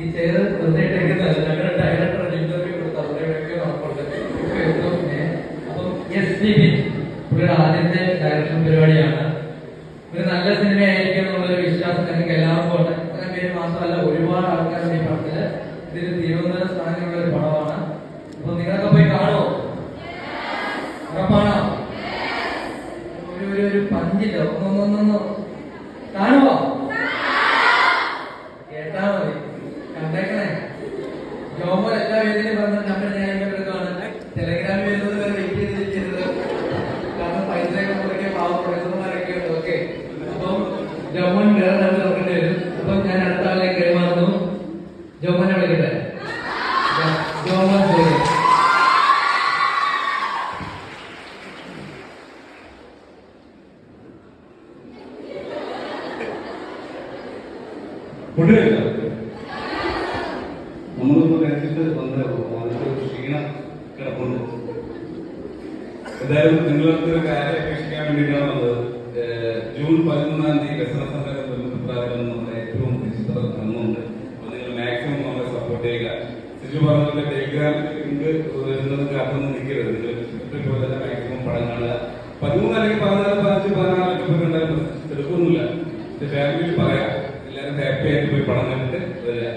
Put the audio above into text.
ഈ ചെയർ വെറുതെയിട്ടേക്കുന്നത് ഞങ്ങളുടെ director interview കൊടുത്ത് അവരുടെയൊക്കെ ഉറപ്പുണ്ട്. അപ്പം SPB പുള്ളിയുടെ ആദ്യത്തെ ഡയറക്ഷൻ പരിപാടിയാണ്. ഒരു നല്ല സിനിമയായിരിക്കും എന്നുള്ളൊരു വിശ്വാസം ഞങ്ങൾക്ക് എല്ലാവർക്കും ഉണ്ട്. അങ്ങനെ പേര് മാത്രമല്ല, ഒരുപാട് ആൾക്കാരുടെ ഈ പടത്തില് ഇതിൽ തിരുവനന്തപുരം സ്ഥാനങ്ങളുള്ള ഒരു പടമാണ്. അപ്പൊ നിങ്ങളൊക്കെ പോയി കാണുമോ? ഉറപ്പാണോ? ഒരു പഞ്ചില്ലോ ഒന്നൊന്നൊന്നൊന്ന് കാണുമോ? കേട്ടാ മതി, കണ്ടേക്കണേ. ജോമോൻ എല്ലാ വേദിയിലും പറഞ്ഞ നമ്പർ ഞാൻ എടുക്കുകയാണ്. ടെലഗ്രാമിൽ വരുന്നത് വരെ വെയിറ്റ് ചെയ്തിരിക്കരുത്. കാരണം പൈസയൊക്കെ മുടക്കിയ പാവപ്രദേശന്മാരൊക്കെ ഉണ്ട്. ഓക്കെ, അപ്പം ജോമോൻ വേറെ നമ്പർ നോക്കേണ്ടി വരും. അപ്പം ഞാൻ അടുത്ത ആളെ കൈമാറുന്നു. ജോമോനെ വിളിക്കട്ടെ. ജോമോൻ പോയി. നമ്മളിപ്പോ കഴിച്ചിട്ട് വന്നേ അതിന്റെ ക്ഷീണം കിടപ്പുണ്ട്. എന്തായാലും നിങ്ങളൊരു കാര്യം അന്വേഷിക്കാൻ വേണ്ടിയിട്ടാണ് വന്നത്. ജൂൺ 13 വ്യസനസംഘം നമ്മുടെ ഏറ്റവും ഡിജിറ്റൽ നന്നുണ്ട്. അപ്പൊ നിങ്ങൾ മാക്സിമം നമ്മളെ സപ്പോർട്ട് ചെയ്യുക. സിജു പറഞ്ഞ ടെലിഗ്രാം ലിങ്ക് വരുന്നത് കാത്തൊന്നും നിൽക്കരുത്. നിങ്ങൾ പോലെ തന്നെ മാക്സിമം പടം കാണുക. 13 അല്ലെങ്കിൽ 14, 15, 16 രൂപ ഉണ്ടായിരുന്നു. എടുക്കൊന്നുമില്ല. ഫാമിലിയിൽ പറയാം, എല്ലാവരും ഹാപ്പി ആയിട്ട് പോയി പടം കണ്ടിട്ട് വരിക.